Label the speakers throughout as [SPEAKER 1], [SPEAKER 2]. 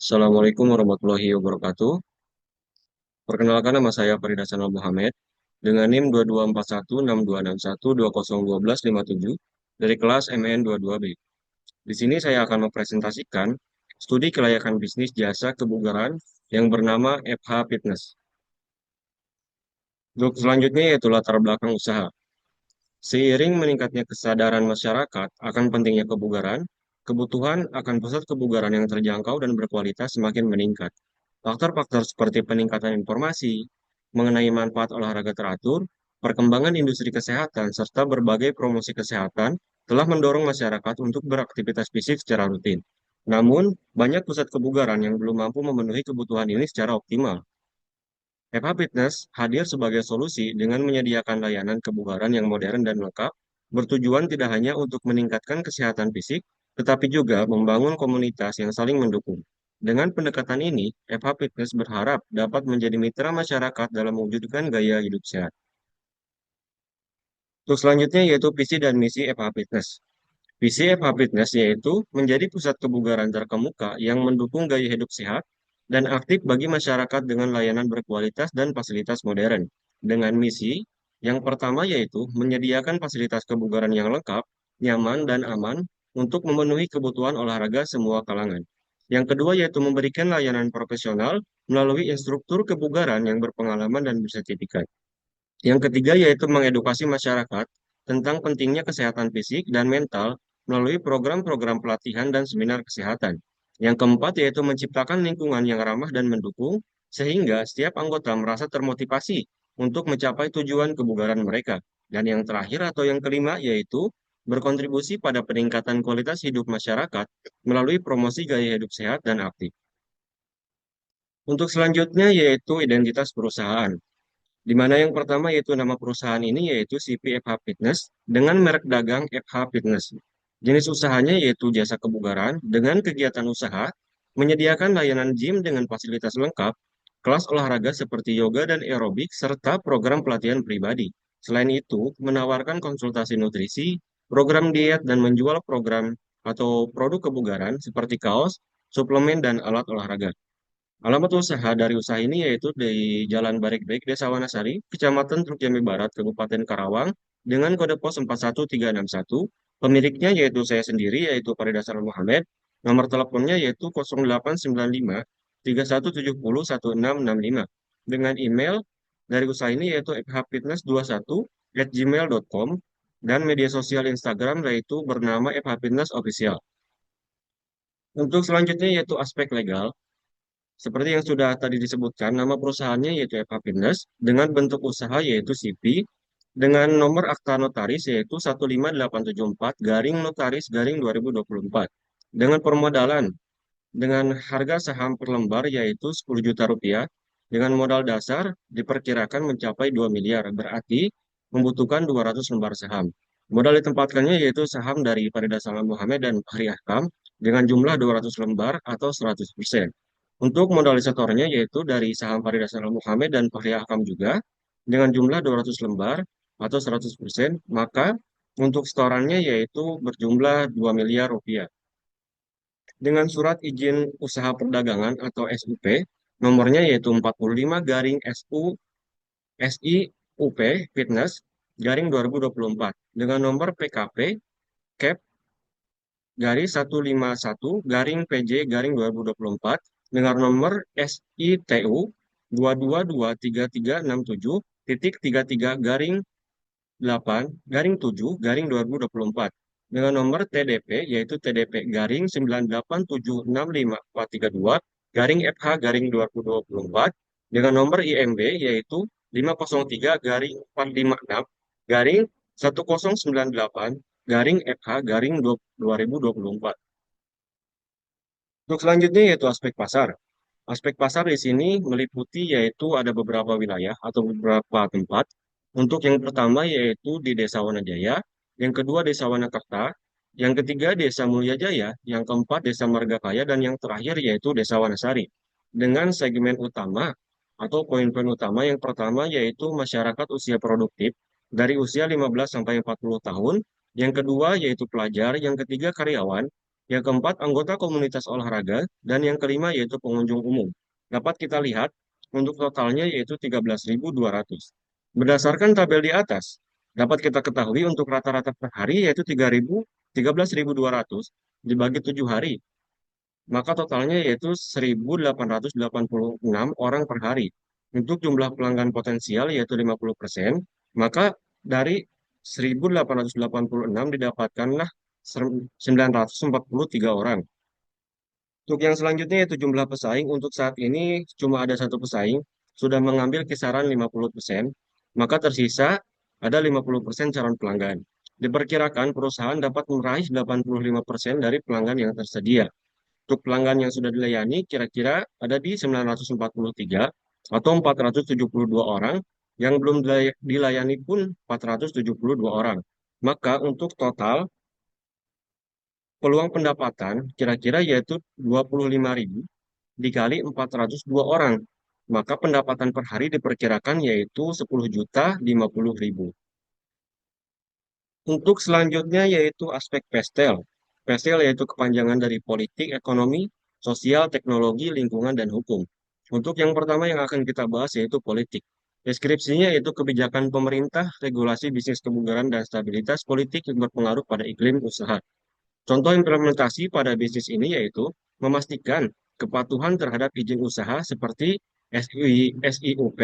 [SPEAKER 1] Assalamualaikum warahmatullahi wabarakatuh. Perkenalkan nama saya Farid Hasanul Muhammad dengan NIM 22416261201257 dari kelas MN 22B. Di sini saya akan mempresentasikan studi kelayakan bisnis jasa kebugaran yang bernama FH Fitness. Untuk selanjutnya yaitu latar belakang usaha. Seiring meningkatnya kesadaran masyarakat akan pentingnya kebugaran, kebutuhan akan pusat kebugaran yang terjangkau dan berkualitas semakin meningkat. Faktor-faktor seperti peningkatan informasi mengenai manfaat olahraga teratur, perkembangan industri kesehatan, serta berbagai promosi kesehatan telah mendorong masyarakat untuk beraktivitas fisik secara rutin. Namun, banyak pusat kebugaran yang belum mampu memenuhi kebutuhan ini secara optimal. FH Fitness hadir sebagai solusi dengan menyediakan layanan kebugaran yang modern dan lengkap, bertujuan tidak hanya untuk meningkatkan kesehatan fisik, tetapi juga membangun komunitas yang saling mendukung. Dengan pendekatan ini, FH Fitness berharap dapat menjadi mitra masyarakat dalam mewujudkan gaya hidup sehat. Untuk selanjutnya yaitu visi dan misi FH Fitness. Visi FH Fitness yaitu menjadi pusat kebugaran terkemuka yang mendukung gaya hidup sehat dan aktif bagi masyarakat dengan layanan berkualitas dan fasilitas modern. Dengan misi yang pertama yaitu menyediakan fasilitas kebugaran yang lengkap, nyaman, dan aman untuk memenuhi kebutuhan olahraga semua kalangan. Yang kedua yaitu memberikan layanan profesional melalui instruktur kebugaran yang berpengalaman dan bersertifikat. Yang ketiga yaitu mengedukasi masyarakat tentang pentingnya kesehatan fisik dan mental melalui program-program pelatihan dan seminar kesehatan. Yang keempat yaitu menciptakan lingkungan yang ramah dan mendukung sehingga setiap anggota merasa termotivasi untuk mencapai tujuan kebugaran mereka. Dan yang terakhir atau yang kelima yaitu berkontribusi pada peningkatan kualitas hidup masyarakat melalui promosi gaya hidup sehat dan aktif. Untuk selanjutnya yaitu identitas perusahaan di mana yang pertama yaitu nama perusahaan ini yaitu CPFH Fitness dengan merek dagang FH Fitness. Jenis usahanya yaitu jasa kebugaran dengan kegiatan usaha, menyediakan layanan gym dengan fasilitas lengkap, kelas olahraga seperti yoga dan aerobik, serta program pelatihan pribadi. Selain itu, menawarkan konsultasi nutrisi, program diet, dan menjual program atau produk kebugaran seperti kaos, suplemen, dan alat olahraga. Alamat usaha dari usaha ini yaitu di Jalan Barik-Baik, Desa Wanasari, Kecamatan Truk Jambi Barat, Kabupaten Karawang, dengan kode pos 41361. Pemiliknya yaitu saya sendiri, yaitu Farid Hasanul Muhammad. Nomor teleponnya yaitu 0895 3170 1665. Dengan email dari usaha ini yaitu fhfitness21@gmail.com dan media sosial Instagram yaitu bernama FH Fitness Official. Untuk selanjutnya yaitu aspek legal. Seperti yang sudah tadi disebutkan, nama perusahaannya yaitu Eva Fitness, dengan bentuk usaha yaitu CP, dengan nomor akta notaris yaitu 15874 garing notaris garing 2024. Dengan permodalan, dengan harga saham per lembar yaitu 10 juta rupiah, dengan modal dasar diperkirakan mencapai 2 miliar, berarti membutuhkan 200 lembar saham. Modal ditempatkannya yaitu saham dari Farida Salam Muhammad dan Fahri Ahkam dengan jumlah 200 lembar atau 100%. Untuk modalisatornya yaitu dari saham Farida Salam Muhammad dan Fahri Ahkam juga dengan jumlah 200 lembar atau 100%, maka untuk setorannya yaitu berjumlah 2 miliar rupiah. Dengan surat izin usaha perdagangan atau SUP, nomornya yaitu 45 garing SU SIUP Fitness garing 2024 dengan nomor PKP CAP garis 151 garing PJ garing 2024 dengan nomor SITU 2223367 titik 33 garing 8 garing 7 garing 2024 dengan nomor TDP yaitu TDP garing 9876542 garing FH garing 2024 dengan nomor IMB yaitu 503 garing 456 garing 1098 garing FH garing 2024. Untuk selanjutnya yaitu aspek pasar. Aspek pasar di sini meliputi yaitu ada beberapa wilayah atau beberapa tempat. Untuk yang pertama yaitu di Desa Wanajaya, yang kedua Desa Wanakerta, yang ketiga Desa Mulyajaya, yang keempat Desa Margakaya, dan yang terakhir yaitu Desa Wanasari. Dengan segmen utama atau poin-poin utama yang pertama yaitu masyarakat usia produktif dari usia 15 sampai 40 tahun, yang kedua yaitu pelajar, yang ketiga karyawan, Yang keempat, anggota komunitas olahraga. Dan yang kelima yaitu pengunjung umum. Dapat kita lihat untuk totalnya yaitu 13.200. Berdasarkan tabel di atas, dapat kita ketahui untuk rata-rata per hari yaitu 13.200 dibagi 7 hari. Maka totalnya yaitu 1.886 orang per hari. Untuk jumlah pelanggan potensial yaitu 50%, maka dari 1.886 didapatkanlah 943 orang. Untuk yang selanjutnya yaitu jumlah pesaing, untuk saat ini cuma ada satu pesaing, sudah mengambil kisaran 50%, maka tersisa ada 50% calon pelanggan. Diperkirakan perusahaan dapat meraih 85% dari pelanggan yang tersedia. Untuk pelanggan yang sudah dilayani kira-kira ada di 943 atau 472 orang, yang belum dilayani pun 472 orang. Maka untuk total peluang pendapatan kira-kira yaitu 25.000 dikali 402 orang. Maka pendapatan per hari diperkirakan yaitu 10.050.000. Untuk selanjutnya yaitu aspek PESTEL. PESTEL yaitu kepanjangan dari politik, ekonomi, sosial, teknologi, lingkungan, dan hukum. Untuk yang pertama yang akan kita bahas yaitu politik. Deskripsinya yaitu kebijakan pemerintah, regulasi bisnis kebugaran, dan stabilitas politik yang berpengaruh pada iklim usaha. Contoh implementasi pada bisnis ini yaitu memastikan kepatuhan terhadap izin usaha seperti SIUP,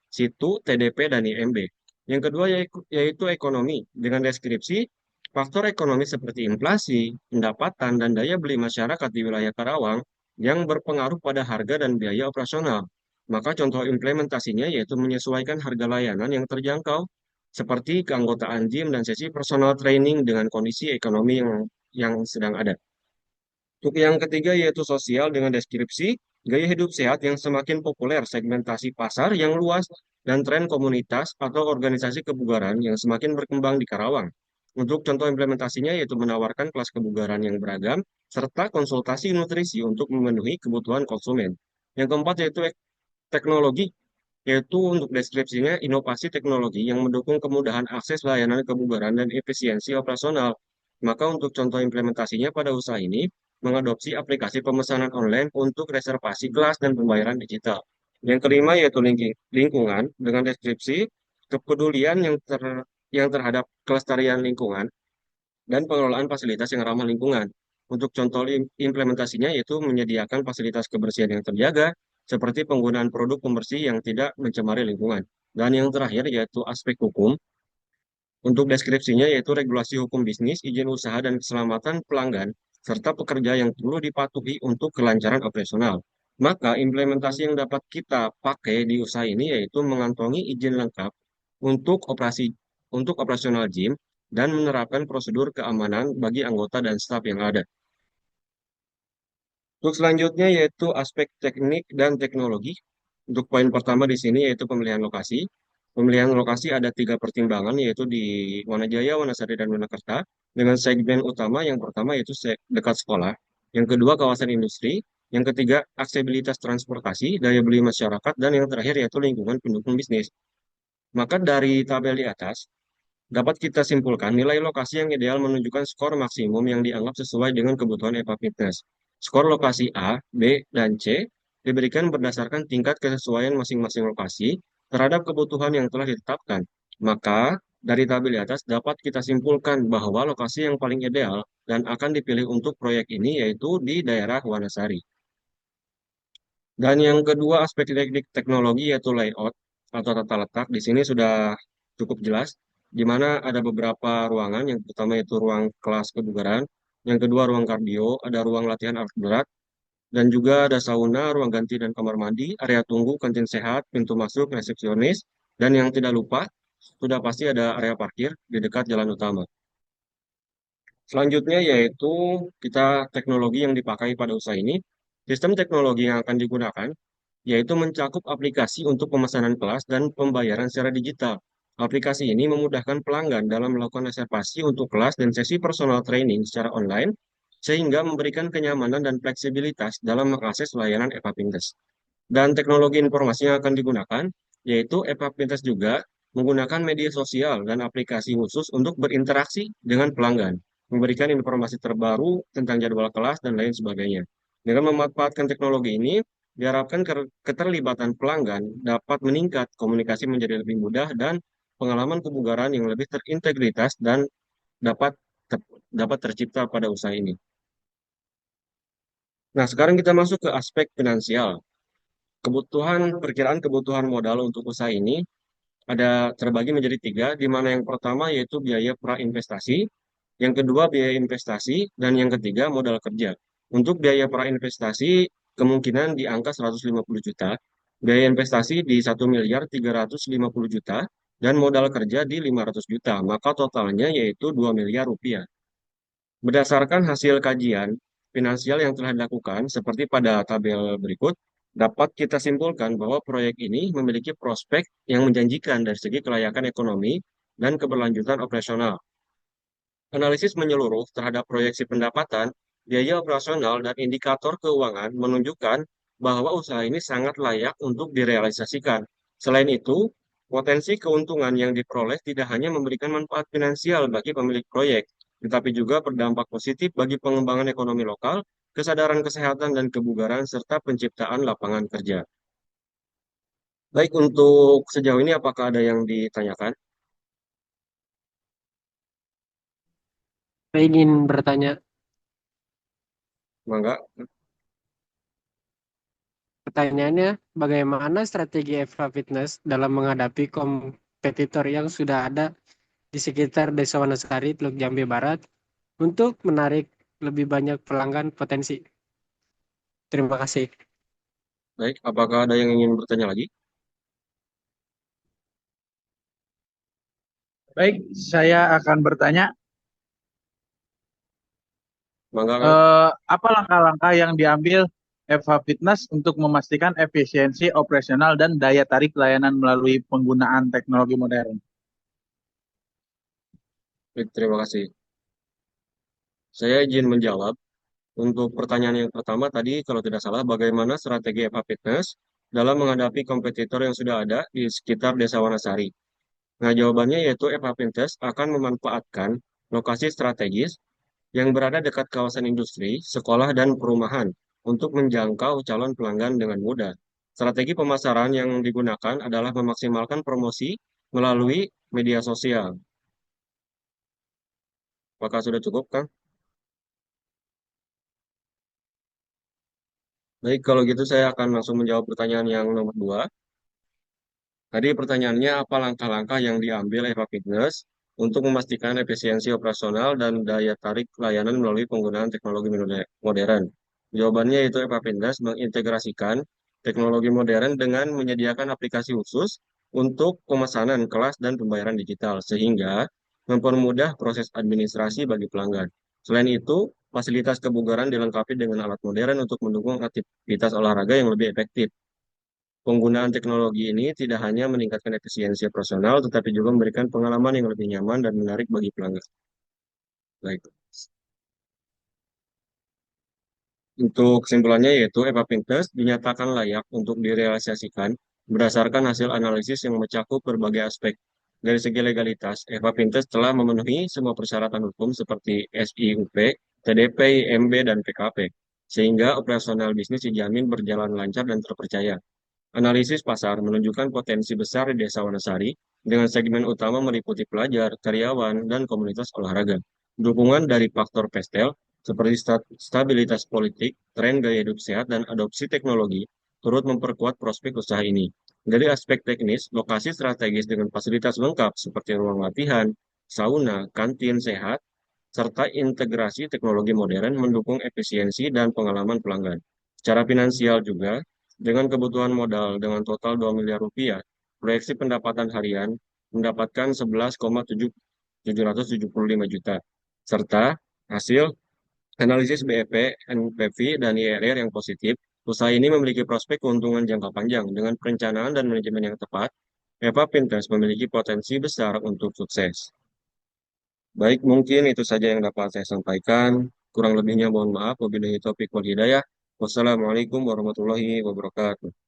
[SPEAKER 1] SITU, TDP, dan IMB. Yang kedua yaitu ekonomi dengan deskripsi faktor ekonomi seperti inflasi, pendapatan, dan daya beli masyarakat di wilayah Karawang yang berpengaruh pada harga dan biaya operasional. Maka contoh implementasinya yaitu menyesuaikan harga layanan yang terjangkau seperti keanggotaan gym dan sesi personal training dengan kondisi ekonomi yang sedang ada. Untuk yang ketiga yaitu sosial dengan deskripsi gaya hidup sehat yang semakin populer, segmentasi pasar yang luas, dan tren komunitas atau organisasi kebugaran yang semakin berkembang di Karawang. Untuk contoh implementasinya yaitu menawarkan kelas kebugaran yang beragam, serta konsultasi nutrisi untuk memenuhi kebutuhan konsumen. Yang keempat yaitu teknologi, yaitu untuk deskripsinya inovasi teknologi yang mendukung kemudahan akses layanan kebugaran dan efisiensi operasional. Maka untuk contoh implementasinya pada usaha ini, mengadopsi aplikasi pemesanan online untuk reservasi kelas dan pembayaran digital. Yang kelima yaitu lingkungan dengan deskripsi kepedulian yang terhadap kelestarian lingkungan dan pengelolaan fasilitas yang ramah lingkungan. Untuk contoh implementasinya yaitu menyediakan fasilitas kebersihan yang terjaga, seperti penggunaan produk pembersih yang tidak mencemari lingkungan. Dan yang terakhir yaitu aspek hukum. Untuk deskripsinya yaitu regulasi hukum bisnis, izin usaha, dan keselamatan pelanggan, serta pekerja yang perlu dipatuhi untuk kelancaran operasional. Maka implementasi yang dapat kita pakai di usaha ini yaitu mengantongi izin lengkap untuk operasional gym dan menerapkan prosedur keamanan bagi anggota dan staf yang ada. Untuk selanjutnya yaitu aspek teknik dan teknologi. Untuk poin pertama di sini yaitu pemilihan lokasi. Pemilihan lokasi ada tiga pertimbangan yaitu di Wanajaya, Wanasari, dan Wanakerta. Dengan segmen utama yang pertama yaitu dekat sekolah. Yang kedua kawasan industri. Yang ketiga aksesibilitas transportasi, daya beli masyarakat, dan yang terakhir yaitu lingkungan pendukung bisnis. Maka dari tabel di atas, dapat kita simpulkan nilai lokasi yang ideal menunjukkan skor maksimum yang dianggap sesuai dengan kebutuhan EPA Fitness. Skor lokasi A, B, dan C diberikan berdasarkan tingkat kesesuaian masing-masing lokasi terhadap kebutuhan yang telah ditetapkan. Maka, dari tabel di atas dapat kita simpulkan bahwa lokasi yang paling ideal dan akan dipilih untuk proyek ini yaitu di daerah Wanasari. Dan yang kedua aspek teknik teknologi yaitu layout atau tata letak. Di sini sudah cukup jelas, di mana ada beberapa ruangan. Yang pertama itu ruang kelas kebugaran, yang kedua ruang kardio, ada ruang latihan alat berat, dan juga ada sauna, ruang ganti dan kamar mandi, area tunggu, kantin sehat, pintu masuk, resepsionis, dan yang tidak lupa, sudah pasti ada area parkir di dekat jalan utama. Selanjutnya yaitu kita teknologi yang dipakai pada usaha ini. Sistem teknologi yang akan digunakan yaitu mencakup aplikasi untuk pemesanan kelas dan pembayaran secara digital. Aplikasi ini memudahkan pelanggan dalam melakukan reservasi untuk kelas dan sesi personal training secara online, sehingga memberikan kenyamanan dan fleksibilitas dalam mengakses layanan EPA Pintes. Dan teknologi informasi yang akan digunakan, yaitu EPA Pintes juga menggunakan media sosial dan aplikasi khusus untuk berinteraksi dengan pelanggan. memberikan informasi terbaru tentang jadwal kelas, dan lain sebagainya. Dengan memanfaatkan teknologi ini, diharapkan keterlibatan pelanggan dapat meningkat, komunikasi menjadi lebih mudah, dan pengalaman kebugaran yang lebih terintegritas dan dapat dapat tercipta pada usaha ini. Nah, sekarang kita masuk ke aspek finansial. Perkiraan kebutuhan modal untuk usaha ini ada terbagi menjadi tiga, di mana yang pertama yaitu biaya prainvestasi, yang kedua biaya investasi, dan yang ketiga modal kerja. Untuk biaya prainvestasi kemungkinan di angka 150 juta, biaya investasi di 1 miliar 350 juta, dan modal kerja di 500 juta, maka totalnya yaitu 2 miliar rupiah. Berdasarkan hasil kajian finansial yang telah dilakukan, seperti pada tabel berikut, dapat kita simpulkan bahwa proyek ini memiliki prospek yang menjanjikan dari segi kelayakan ekonomi dan keberlanjutan operasional. Analisis menyeluruh terhadap proyeksi pendapatan, biaya operasional, dan indikator keuangan menunjukkan bahwa usaha ini sangat layak untuk direalisasikan. Selain itu, potensi keuntungan yang diperoleh tidak hanya memberikan manfaat finansial bagi pemilik proyek, tetapi juga berdampak positif bagi pengembangan ekonomi lokal, kesadaran kesehatan dan kebugaran, serta penciptaan lapangan kerja. Baik, untuk sejauh ini apakah ada yang ditanyakan?
[SPEAKER 2] Saya ingin bertanya,
[SPEAKER 1] Mangga.
[SPEAKER 2] pertanyaannya, bagaimana strategi Eva Fitness dalam menghadapi kompetitor yang sudah ada di sekitar Desa Wanasari, Teluk Jambi Barat, untuk menarik lebih banyak pelanggan potensi? Terima kasih.
[SPEAKER 1] Baik, apakah ada yang ingin bertanya lagi?
[SPEAKER 3] Baik, saya akan bertanya,
[SPEAKER 1] Mangga, Kang.
[SPEAKER 3] apa langkah-langkah yang diambil FH Fitness untuk memastikan efisiensi operasional dan daya tarik layanan melalui penggunaan teknologi modern?
[SPEAKER 1] Baik, terima kasih. Saya izin menjawab. Untuk pertanyaan yang pertama tadi, kalau tidak salah, bagaimana strategi FH Fitness dalam menghadapi kompetitor yang sudah ada di sekitar Desa Wanasari? Nah, jawabannya yaitu FH Fitness akan memanfaatkan lokasi strategis yang berada dekat kawasan industri, sekolah, dan perumahan untuk menjangkau calon pelanggan dengan mudah. Strategi pemasaran yang digunakan adalah memaksimalkan promosi melalui media sosial. Apakah sudah cukup, Kang? Baik, kalau gitu saya akan langsung menjawab pertanyaan yang nomor dua. Tadi pertanyaannya apa langkah-langkah yang diambil Eva Fitness untuk memastikan efisiensi operasional dan daya tarik layanan melalui penggunaan teknologi modern. Jawabannya itu Eva Fitness mengintegrasikan teknologi modern dengan menyediakan aplikasi khusus untuk pemesanan kelas dan pembayaran digital sehingga mempermudah proses administrasi bagi pelanggan. Selain itu, fasilitas kebugaran dilengkapi dengan alat modern untuk mendukung aktivitas olahraga yang lebih efektif. Penggunaan teknologi ini tidak hanya meningkatkan efisiensi operasional, tetapi juga memberikan pengalaman yang lebih nyaman dan menarik bagi pelanggan. Baik. Untuk kesimpulannya yaitu EVA Pinterest dinyatakan layak untuk direalisasikan berdasarkan hasil analisis yang mencakup berbagai aspek. Dari segi legalitas, EVA Pinterest telah memenuhi semua persyaratan hukum seperti SIUP, TDP, IMB, dan PKP, sehingga operasional bisnis dijamin berjalan lancar dan terpercaya. Analisis pasar menunjukkan potensi besar di Desa Wanasari dengan segmen utama meliputi pelajar, karyawan, dan komunitas olahraga. Dukungan dari faktor pestel seperti stabilitas politik, tren gaya hidup sehat, dan adopsi teknologi turut memperkuat prospek usaha ini. Dari aspek teknis, lokasi strategis dengan fasilitas lengkap seperti ruang latihan, sauna, kantin sehat, serta integrasi teknologi modern mendukung efisiensi dan pengalaman pelanggan. Secara finansial juga, dengan kebutuhan modal dengan total 2 miliar rupiah, proyeksi pendapatan harian mendapatkan 11,775 juta, serta hasil analisis BEP, NPV, dan IRR yang positif. Usaha ini memiliki prospek keuntungan jangka panjang. Dengan perencanaan dan manajemen yang tepat, Eva Pinterest memiliki potensi besar untuk sukses. Baik, mungkin itu saja yang dapat saya sampaikan. Kurang lebihnya mohon maaf. Wabillahi taufiq wal hidayah. Wassalamualaikum warahmatullahi wabarakatuh.